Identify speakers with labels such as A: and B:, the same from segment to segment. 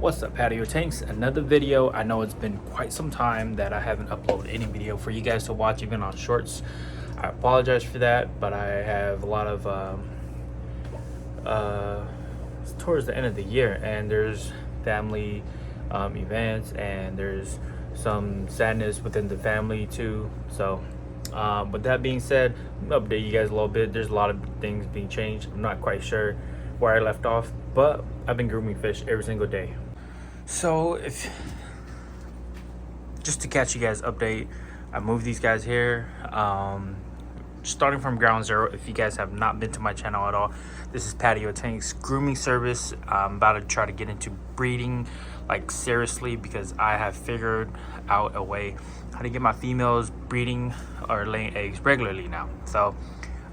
A: What's up, Patio Tanks? Another video. I know it's been quite some time that I haven't uploaded any video for you guys to watch, even on shorts. I apologize for that, but I have a lot of towards the end of the year, and there's family events, and there's some sadness within the family too. So with that being said, I'm gonna update you guys a little bit. There's a lot of things being changed. I'm not quite sure where I left off, but I've been grooming fish every single day. So just to catch you guys update, I moved these guys here, starting from ground zero. If you guys have not been to my channel at all, this is Patio Tanks grooming service. I'm about to try to get into breeding, like seriously, because I have figured out a way how to get my females breeding or laying eggs regularly now. So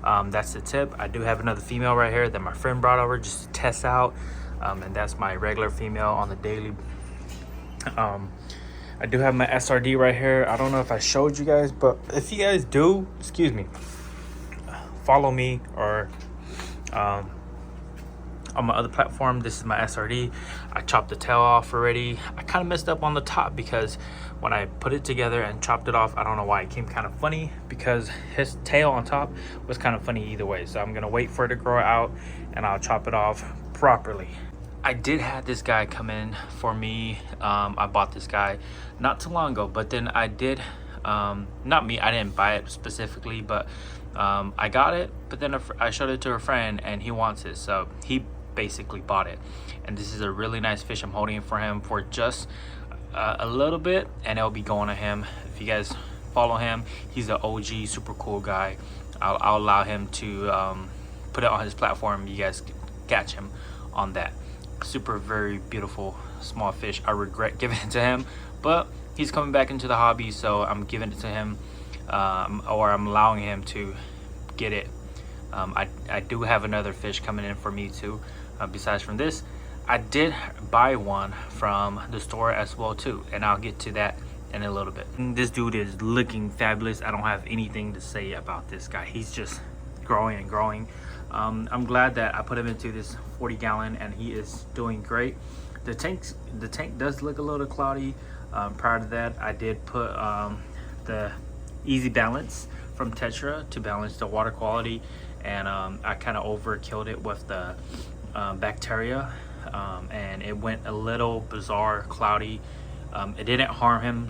A: that's the tip. I do have another female right here that my friend brought over just to test out, and that's my regular female on the daily. I do have my SRD right here. I don't know if I showed you guys, but if you guys do, excuse me, follow me or on my other platform. This is my SRD. I chopped the tail off already. I kind of messed up on the top because when I put it together and chopped it off, I don't know why it came kind of funny, because his tail on top was kind of funny either way. So I'm gonna wait for it to grow out and I'll chop it off properly. I did have this guy come in for me. I bought this guy not too long ago, but then I did, not me, I didn't buy it specifically, but I got it, but then I showed it to a friend and he wants it, so he basically bought it. And this is a really nice fish. I'm holding it for him for just a little bit, and it'll be going to him. If you guys follow him, he's an OG super cool guy. I'll allow him to put it on his platform. You guys can catch him on that. Super, very beautiful small fish. I regret giving it to him, but he's coming back into the hobby, so I'm giving it to him, or I'm allowing him to get it. I do have another fish coming in for me too, besides from this. I did buy one from the store as well too, and I'll get to that in a little bit. This dude is looking fabulous. I don't have anything to say about this guy. He's just growing and growing. I'm glad that I put him into this 40-gallon and he is doing great. The tank does look a little cloudy. Prior to that, I did put the Easy Balance from Tetra to balance the water quality, and I kind of overkilled it with the bacteria, and it went a little bizarre cloudy. It didn't harm him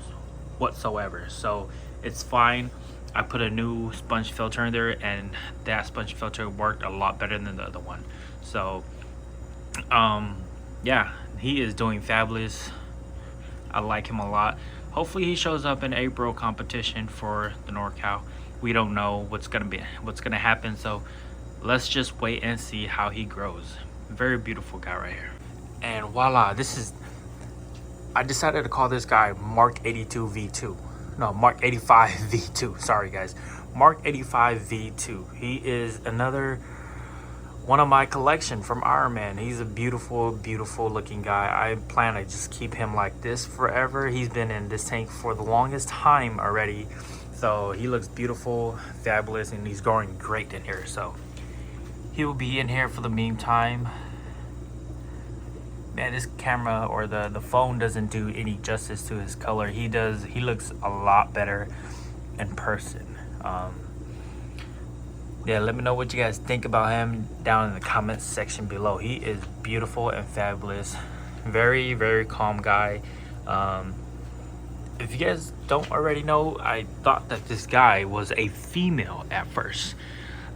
A: whatsoever, so it's fine. I put a new sponge filter in there, and that sponge filter worked a lot better than the other one. So yeah, he is doing fabulous. I like him a lot. Hopefully he shows up in April competition for the NorCal. We don't know what's gonna happen, so let's just wait and see how he grows. Very beautiful guy right here. And voila, I decided to call this guy Mark 82 V2. No, Mark 85 V2. Sorry guys, Mark 85 V2. He is another one of my collection from Iron Man. He's a beautiful looking guy. I plan to just keep him like this forever. He's been in this tank for the longest time already, so he looks beautiful, fabulous, and he's growing great in here. So he will be in here for the meantime. Man, this camera or the phone doesn't do any justice to his color. He looks a lot better in person. Yeah, let me know what you guys think about him down in the comments section below. He is beautiful and fabulous. Very calm guy. If you guys don't already know, I thought that this guy was a female at first.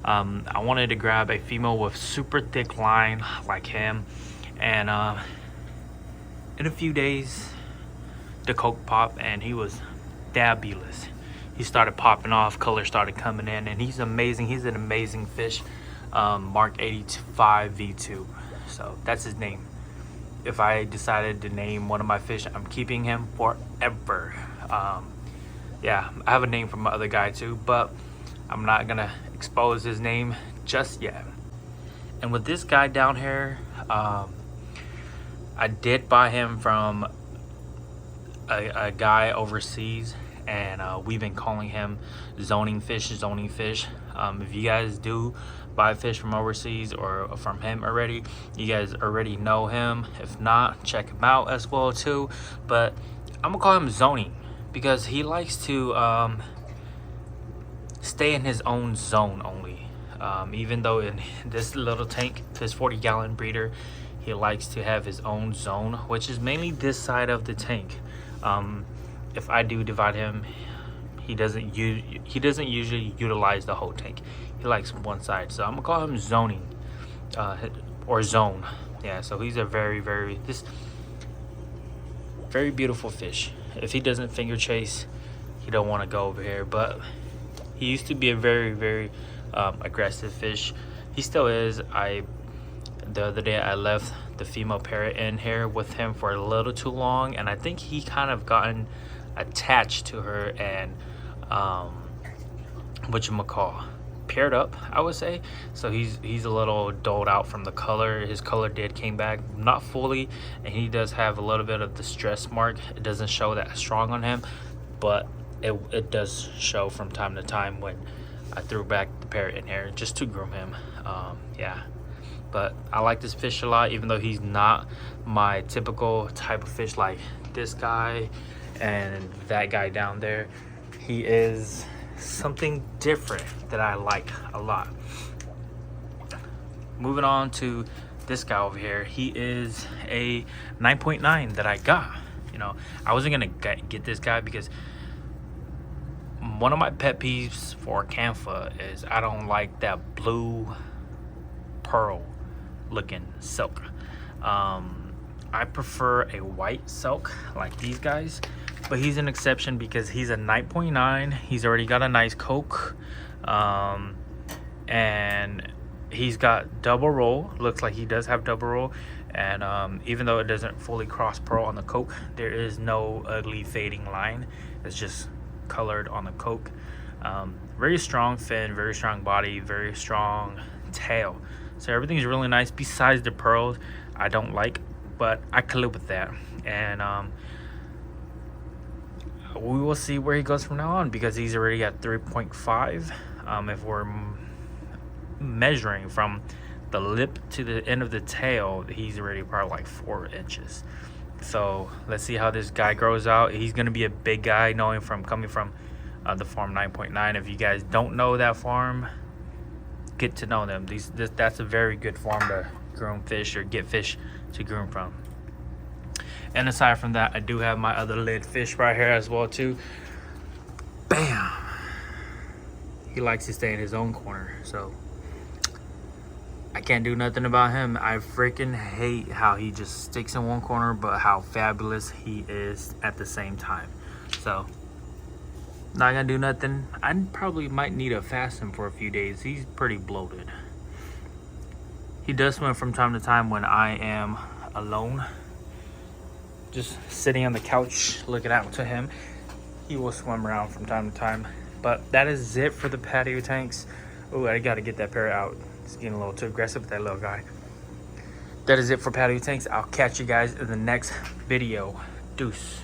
A: I wanted to grab a female with super thick line like him, and in a few days the coke popped and he was fabulous. He started popping off, color started coming in, and he's amazing. He's an amazing fish. Mark 85 V2, so that's his name. If I decided to name one of my fish, I'm keeping him forever. Yeah, I have a name for my other guy too, but I'm not gonna expose his name just yet. And with this guy down here, I did buy him from a guy overseas, and we've been calling him zoning fish. If you guys do buy fish from overseas or from him already, you guys already know him. If not, check him out as well too. But I'm gonna call him zoning because he likes to stay in his own zone only. Even though in this little tank, this 40-gallon breeder, he likes to have his own zone, which is mainly this side of the tank. If I do divide him, he doesn't usually utilize the whole tank. He likes one side, so I'm gonna call him zoning, or zone. Yeah, so he's a very beautiful fish. If he doesn't finger chase, he don't want to go over here. But he used to be a very aggressive fish. He still is. The other day I left the female parrot in here with him for a little too long, and I think he kind of gotten attached to her and paired up, I would say. So he's a little dulled out from the color. His color came back, not fully, and he does have a little bit of the stress mark. It doesn't show that strong on him, but it does show from time to time when I threw back the parrot in here just to groom him. Yeah, but I like this fish a lot, even though he's not my typical type of fish like this guy and that guy down there. He is something different that I like a lot. Moving on to this guy over here. He is a 9.9 that I got. You know, I wasn't gonna get this guy because one of my pet peeves for Canfa is I don't like that blue pearl looking silk. I prefer a white silk like these guys, but he's an exception because he's a 9.9. He's already got a nice coke, and he's got double roll. Looks like he does have double roll, and even though it doesn't fully cross pearl on the coke, there is no ugly fading line. It's just colored on the coke. Very strong fin, very strong body, very strong tail. So everything's really nice besides the pearls I don't like, but I can live with that. And we will see where he goes from now on because he's already at 3.5. If we're measuring from the lip to the end of the tail, he's already probably like 4 inches. So let's see how this guy grows out. He's gonna be a big guy, knowing coming from the farm 9.9. If you guys don't know that farm, get to know them. That's a very good farm to groom fish or get fish to groom from. And aside from that, I do have my other lid fish right here as well too. Bam! He likes to stay in his own corner, so I can't do nothing about him. I freaking hate how he just sticks in one corner, but how fabulous he is at the same time. So not gonna do nothing. I probably might need to fast him for a few days. He's pretty bloated. He does swim from time to time when I am alone, just sitting on the couch looking out to him. He will swim around from time to time. But that is it for the patio tanks. Oh, I gotta get that parrot out. It's getting a little too aggressive with that little guy. That is it for patio tanks. I'll catch you guys in the next video. Deuce.